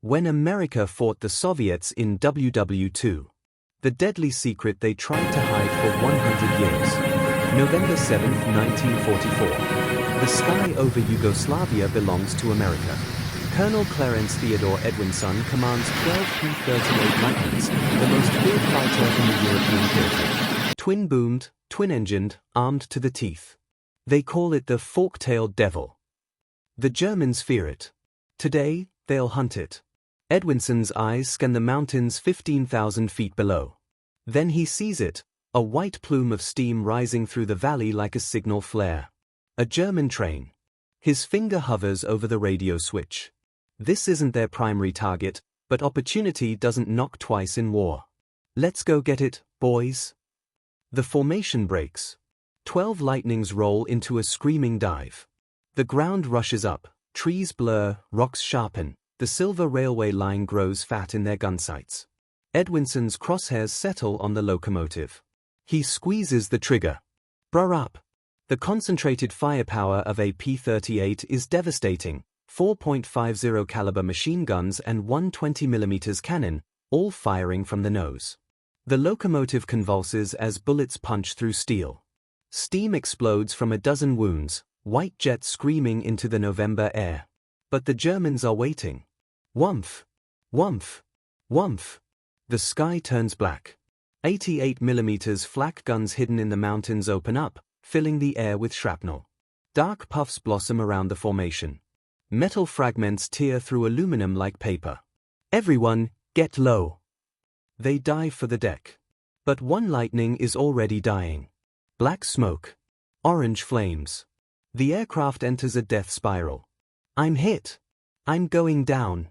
When America fought the Soviets in WW2. The deadly secret they tried to hide for 100 years. November 7, 1944. The sky over Yugoslavia belongs to America. Colonel Clarence Theodore Edwinson commands 12 P-38 Lightnings, the most feared fighter in the European theater. Twin-boomed, twin-engined, armed to the teeth. They call it the fork-tailed devil. The Germans fear it. Today, they'll hunt it. Edwinson's eyes scan the mountains 15,000 feet below. Then he sees it, a white plume of steam rising through the valley like a signal flare. A German train. His finger hovers over the radio switch. This isn't their primary target, but opportunity doesn't knock twice in war. Let's go get it, boys. The formation breaks. 12 Lightnings roll into a screaming dive. The ground rushes up, trees blur, rocks sharpen, the silver railway line grows fat in their gun sights. Edwinson's crosshairs settle on the locomotive. He squeezes the trigger. Brr up. The concentrated firepower of a P-38 is devastating. 4.50 caliber machine guns and one 20mm cannon, all firing from the nose. The locomotive convulses as bullets punch through steel. Steam explodes from a dozen wounds, white jets screaming into the November air. But the Germans are waiting. Whumph! Whumph! Whumph! The sky turns black. 88mm flak guns hidden in the mountains open up, filling the air with shrapnel. Dark puffs blossom around the formation. Metal fragments tear through aluminum like paper. Everyone, get low. They dive for the deck. But one Lightning is already dying. Black smoke. Orange flames. The aircraft enters a death spiral. I'm hit. I'm going down.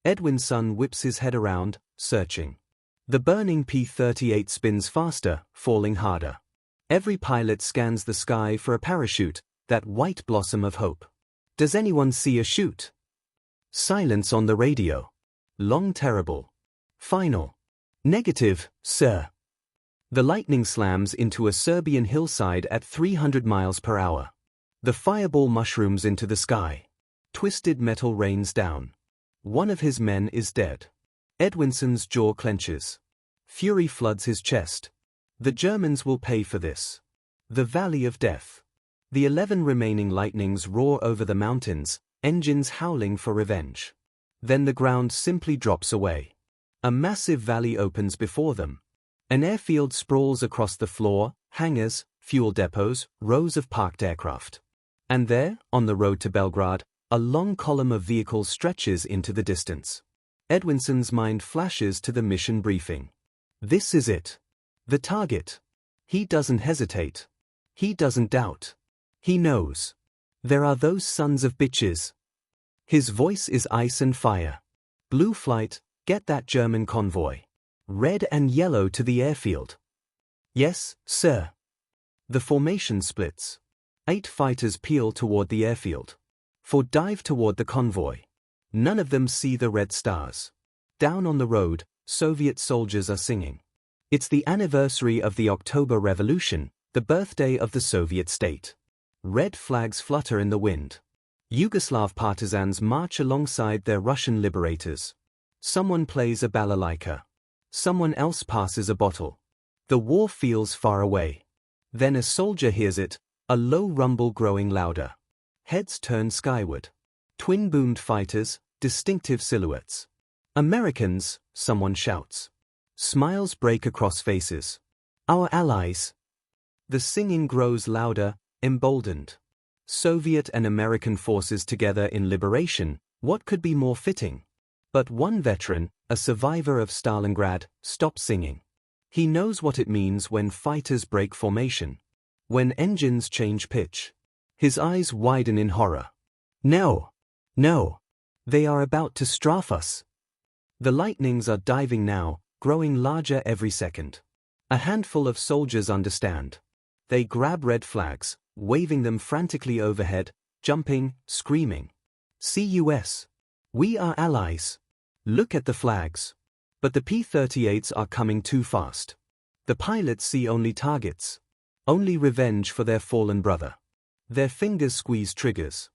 Edwinson whips his head around, searching. The burning P-38 spins faster, falling harder. Every pilot scans the sky for a parachute, that white blossom of hope. Does anyone see a chute? Silence on the radio. Long terrible. Final. Negative, sir. The Lightning slams into a Serbian hillside at 300 miles per hour. The fireball mushrooms into the sky. Twisted metal rains down. One of his men is dead. Edwinson's jaw clenches. Fury floods his chest. The Germans will pay for this. The Valley of Death. The 11 remaining Lightnings roar over the mountains, engines howling for revenge. Then the ground simply drops away. A massive valley opens before them. An airfield sprawls across the floor, hangars, fuel depots, rows of parked aircraft. And there, on the road to Belgrade, a long column of vehicles stretches into the distance. Edwinson's mind flashes to the mission briefing. This is it. The target. He doesn't hesitate. He doesn't doubt. He knows. There are those sons of bitches. His voice is ice and fire. Blue flight, get that German convoy. Red and yellow to the airfield. Yes, sir. The formation splits. 8 fighters peel toward the airfield. 4 dive toward the convoy. None of them see the red stars. Down on the road, Soviet soldiers are singing. It's the anniversary of the October Revolution, the birthday of the Soviet state. Red flags flutter in the wind. Yugoslav partisans march alongside their Russian liberators. Someone plays a balalaika. Someone else passes a bottle. The war feels far away. Then a soldier hears it, a low rumble growing louder. Heads turn skyward. Twin-boomed fighters, distinctive silhouettes. Americans, someone shouts. Smiles break across faces. Our allies. The singing grows louder, emboldened. Soviet and American forces together in liberation, what could be more fitting? But one veteran, a survivor of Stalingrad, stops singing. He knows what it means when fighters break formation. When engines change pitch. His eyes widen in horror. No! No! They are about to strafe us. The Lightnings are diving now, growing larger every second. A handful of soldiers understand. They grab red flags, waving them frantically overhead, jumping, screaming. See US. We are allies. Look at the flags. But the P-38s are coming too fast. The pilots see only targets. Only revenge for their fallen brother. Their fingers squeeze triggers.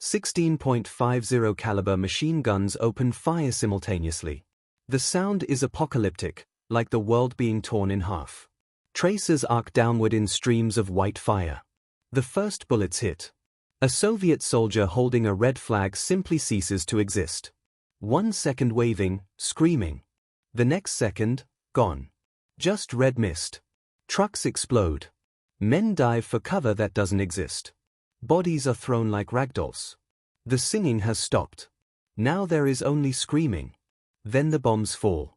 16.50 caliber machine guns open fire simultaneously. The sound is apocalyptic, like the world being torn in half. Tracers arc downward in streams of white fire. The first bullets hit. A Soviet soldier holding a red flag simply ceases to exist. 1 second waving, screaming. The next second, gone. Just red mist. Trucks explode. Men dive for cover that doesn't exist. Bodies are thrown like ragdolls. The singing has stopped. Now there is only screaming. Then the bombs fall.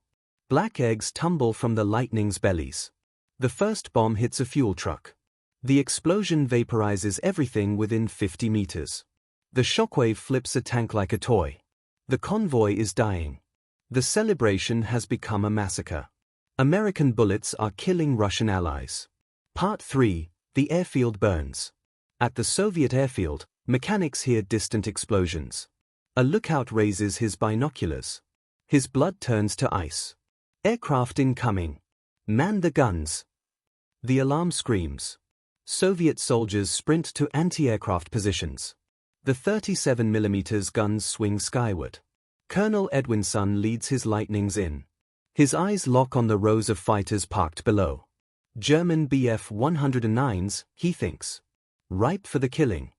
Black eggs tumble from the lightning's bellies. The first bomb hits a fuel truck. The explosion vaporizes everything within 50 meters. The shockwave flips a tank like a toy. The convoy is dying. The celebration has become a massacre. American bullets are killing Russian allies. Part 3. The airfield burns. At the Soviet airfield, mechanics hear distant explosions. A lookout raises his binoculars. His blood turns to ice. Aircraft incoming. Man the guns. The alarm screams. Soviet soldiers sprint to anti-aircraft positions. The 37mm guns swing skyward. Colonel Edwinson leads his lightnings in. His eyes lock on the rows of fighters parked below. German Bf-109s, he thinks. Ripe for the killing.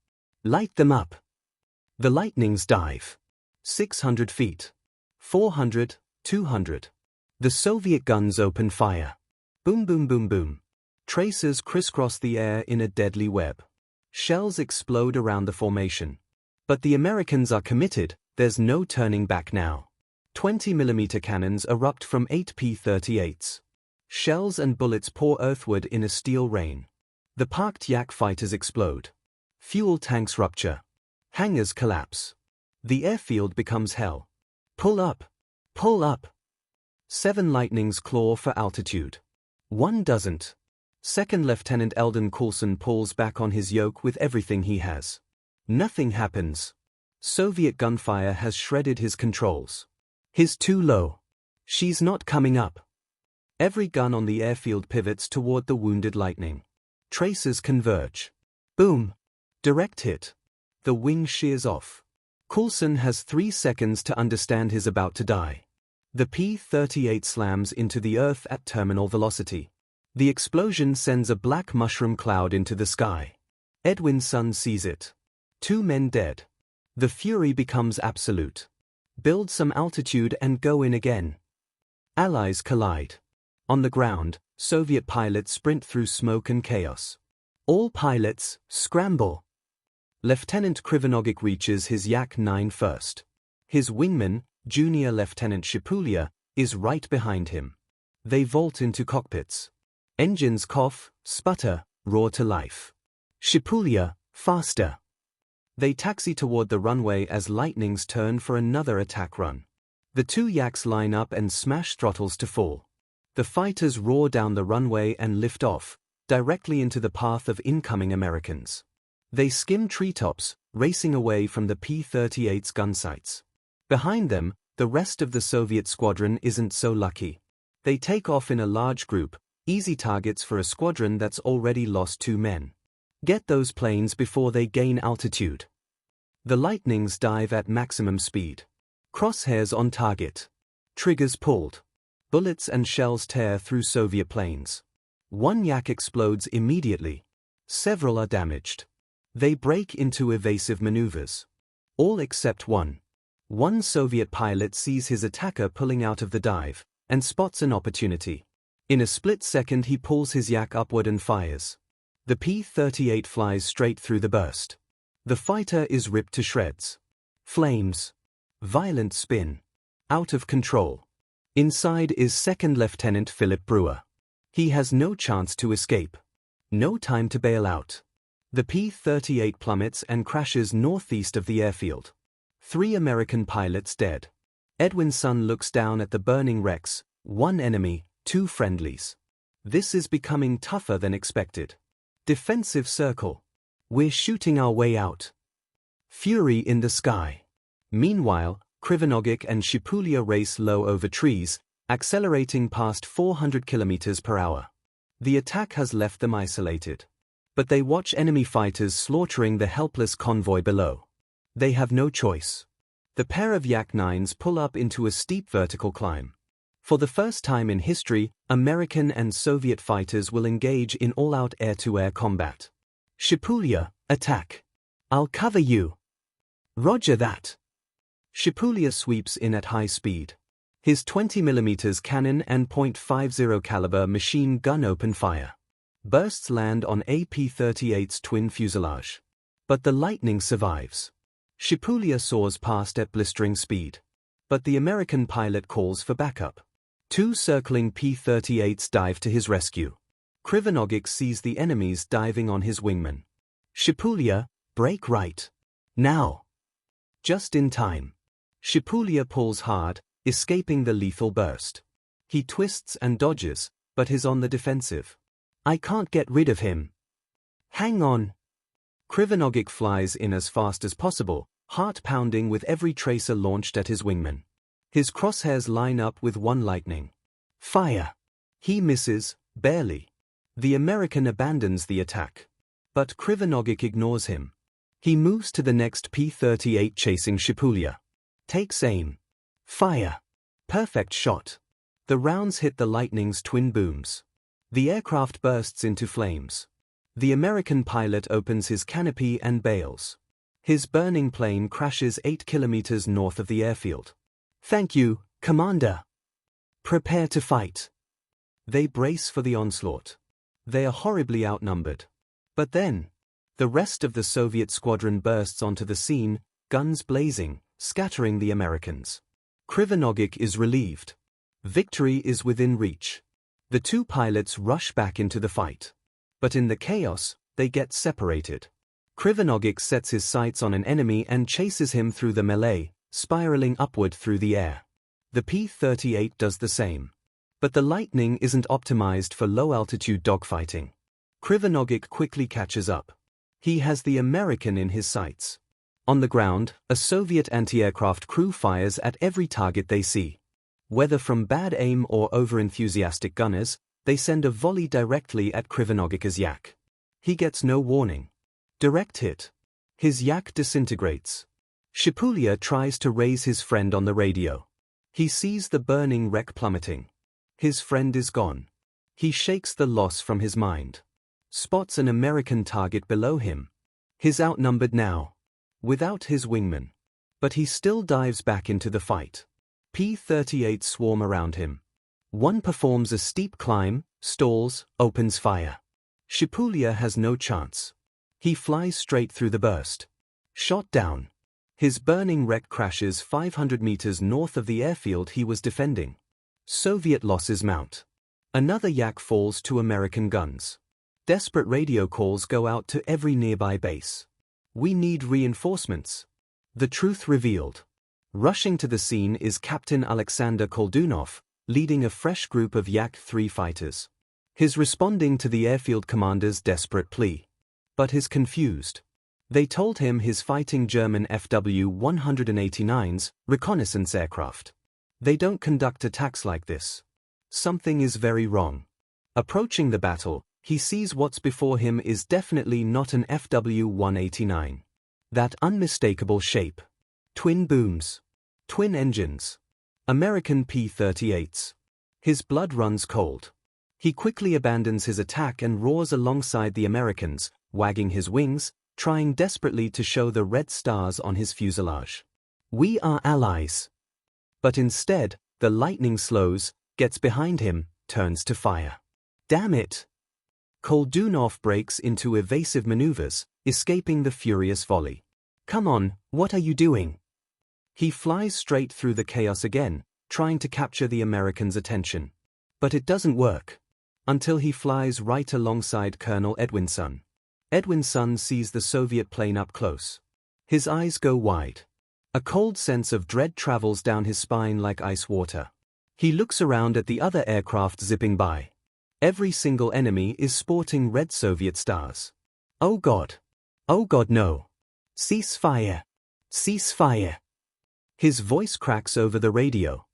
Light them up. The lightnings dive. 600 feet. 400, 200. The Soviet guns open fire. Boom boom boom boom. Tracers crisscross the air in a deadly web. Shells explode around the formation. But the Americans are committed, there's no turning back now. 20mm cannons erupt from 8 P-38s. Shells and bullets pour earthward in a steel rain. The parked Yak fighters explode. Fuel tanks rupture. Hangars collapse. The airfield becomes hell. Pull up. Pull up. 7 lightnings claw for altitude. 1 doesn't. Second Lieutenant Eldon Coulson pulls back on his yoke with everything he has. Nothing happens. Soviet gunfire has shredded his controls. He's too low. She's not coming up. Every gun on the airfield pivots toward the wounded lightning. Tracers converge. Boom. Direct hit. The wing shears off. Coulson has 3 seconds to understand he's about to die. The P-38 slams into the earth at terminal velocity. The explosion sends a black mushroom cloud into the sky. Edwinson sees it. 2 men dead. The fury becomes absolute. Build some altitude and go in again. Allies collide. On the ground, Soviet pilots sprint through smoke and chaos. All pilots, scramble. Lieutenant Krivonogic reaches his Yak-9 first. His wingman, Junior Lieutenant Shipulia, is right behind him. They vault into cockpits. Engines cough, sputter, roar to life. Shipulia, faster. They taxi toward the runway as lightnings turn for another attack run. The 2 Yaks line up and smash throttles to fall. The fighters roar down the runway and lift off, directly into the path of incoming Americans. They skim treetops, racing away from the P-38's gun sights. Behind them, the rest of the Soviet squadron isn't so lucky. They take off in a large group, easy targets for a squadron that's already lost 2 men. Get those planes before they gain altitude. The lightnings dive at maximum speed. Crosshairs on target. Triggers pulled. Bullets and shells tear through Soviet planes. 1 Yak explodes immediately. Several are damaged. They break into evasive maneuvers. All except one. One Soviet pilot sees his attacker pulling out of the dive, and spots an opportunity. In a split second he pulls his Yak upward and fires. The P-38 flies straight through the burst. The fighter is ripped to shreds. Flames. Violent spin. Out of control. Inside is Second Lieutenant Philip Brewer. He has no chance to escape. No time to bail out. The P-38 plummets and crashes northeast of the airfield. 3 American pilots dead. Edwinson looks down at the burning wrecks, 1 enemy, 2 friendlies. This is becoming tougher than expected. Defensive circle. We're shooting our way out. Fury in the sky. Meanwhile, Krivonogic and Shipulia race low over trees, accelerating past 400 km per hour. The attack has left them isolated. But they watch enemy fighters slaughtering the helpless convoy below. They have no choice. The pair of Yak-9s pull up into a steep vertical climb. For the first time in history, American and Soviet fighters will engage in all-out air-to-air combat. Shipulya, attack. I'll cover you. Roger that. Shipulya sweeps in at high speed. His 20mm cannon and .50 caliber machine gun open fire. Bursts land on AP-38's twin fuselage. But the Lightning survives. Shipulya soars past at blistering speed. But the American pilot calls for backup. Two circling P-38s dive to his rescue. Krivonogic sees the enemies diving on his wingman. Shipulya, brake right. Now. Just in time. Shipulya pulls hard, escaping the lethal burst. He twists and dodges, but is on the defensive. I can't get rid of him. Hang on. Krivonogic flies in as fast as possible, heart pounding with every tracer launched at his wingman. His crosshairs line up with one Lightning. Fire. He misses, barely. The American abandons the attack. But Krivonogic ignores him. He moves to the next P-38 chasing Shipulya. Takes aim. Fire. Perfect shot. The rounds hit the Lightning's twin booms. The aircraft bursts into flames. The American pilot opens his canopy and bails. His burning plane crashes 8 kilometers north of the airfield. Thank you, Commander. Prepare to fight. They brace for the onslaught. They are horribly outnumbered. But then, the rest of the Soviet squadron bursts onto the scene, guns blazing, scattering the Americans. Krivonogic is relieved. Victory is within reach. The two pilots rush back into the fight. But in the chaos, they get separated. Krivonogic sets his sights on an enemy and chases him through the melee, spiraling upward through the air. The P-38 does the same. But the Lightning isn't optimized for low-altitude dogfighting. Krivonogic quickly catches up. He has the American in his sights. On the ground, a Soviet anti-aircraft crew fires at every target they see. Whether from bad aim or over-enthusiastic gunners, they send a volley directly at Krivonogic's Yak. He gets no warning. Direct hit. His Yak disintegrates. Shipulya tries to raise his friend on the radio. He sees the burning wreck plummeting. His friend is gone. He shakes the loss from his mind. Spots an American target below him. He's outnumbered now. Without his wingman. But he still dives back into the fight. P-38 swarm around him. One performs a steep climb, stalls, opens fire. Shipulya has no chance. He flies straight through the burst. Shot down. His burning wreck crashes 500 meters north of the airfield he was defending. Soviet losses mount. Another Yak falls to American guns. Desperate radio calls go out to every nearby base. We need reinforcements. The truth revealed. Rushing to the scene is Captain Alexander Koldunov, leading a fresh group of Yak-3 fighters. He's responding to the airfield commander's desperate plea. But he's confused. They told him he's fighting German FW-189s, reconnaissance aircraft. They don't conduct attacks like this. Something is very wrong. Approaching the battle, he sees what's before him is definitely not an FW-189. That unmistakable shape. Twin booms. Twin engines. American P-38s. His blood runs cold. He quickly abandons his attack and roars alongside the Americans, wagging his wings, trying desperately to show the red stars on his fuselage. We are allies. But instead, the Lightning slows, gets behind him, turns to fire. Damn it! Koldunov breaks into evasive maneuvers, escaping the furious volley. Come on, what are you doing? He flies straight through the chaos again, trying to capture the Americans' attention. But it doesn't work. Until he flies right alongside Colonel Edwinson. Edwinson sees the Soviet plane up close. His eyes go wide. A cold sense of dread travels down his spine like ice water. He looks around at the other aircraft zipping by. Every single enemy is sporting red Soviet stars. Oh God! Oh God, no! Cease fire! Cease fire! His voice cracks over the radio.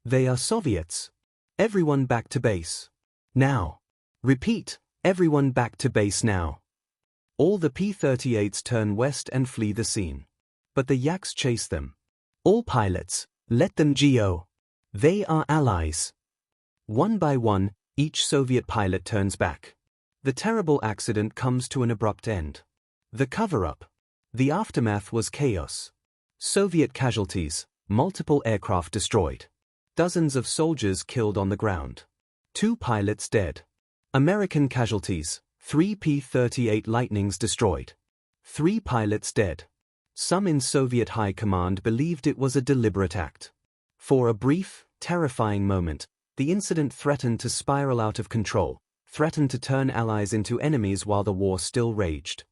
They are Soviets. Everyone back to base. Now. Repeat, everyone back to base now. All the P-38s turn west and flee the scene. but the yaks chase them. All pilots, let them go. They are allies. One by one, each Soviet pilot turns back. The terrible accident comes to an abrupt end. The cover-up. The aftermath was chaos. Soviet casualties, multiple aircraft destroyed. Dozens of soldiers killed on the ground. 2 pilots dead. American casualties, 3 P-38 Lightnings destroyed. 3 pilots dead. Some in Soviet high command believed it was a deliberate act. For a brief, terrifying moment, the incident threatened to spiral out of control, threatened to turn allies into enemies while the war still raged.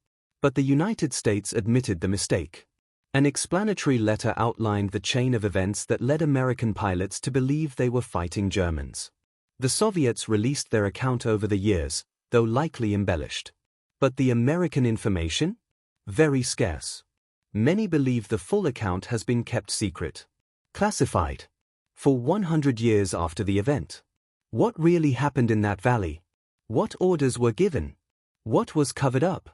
But the United States admitted the mistake. An explanatory letter outlined the chain of events that led American pilots to believe they were fighting Germans. The Soviets released their account over the years, though likely embellished. But the American information? Very scarce. Many believe the full account has been kept secret. Classified. For 100 years after the event. What really happened in that valley? What orders were given? What was covered up?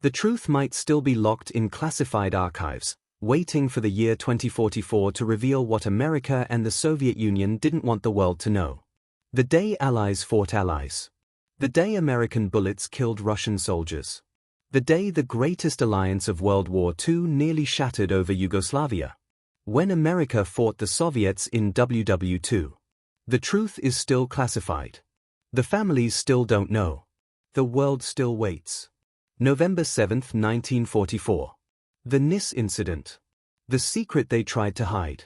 The truth might still be locked in classified archives, waiting for the year 2044 to reveal what America and the Soviet Union didn't want the world to know. The day Allies fought Allies. The day American bullets killed Russian soldiers. The day the greatest alliance of World War II nearly shattered over Yugoslavia. When America fought the Soviets in WW2. The truth is still classified. The families still don't know. The world still waits. November 7, 1944. The Nis incident. The secret they tried to hide.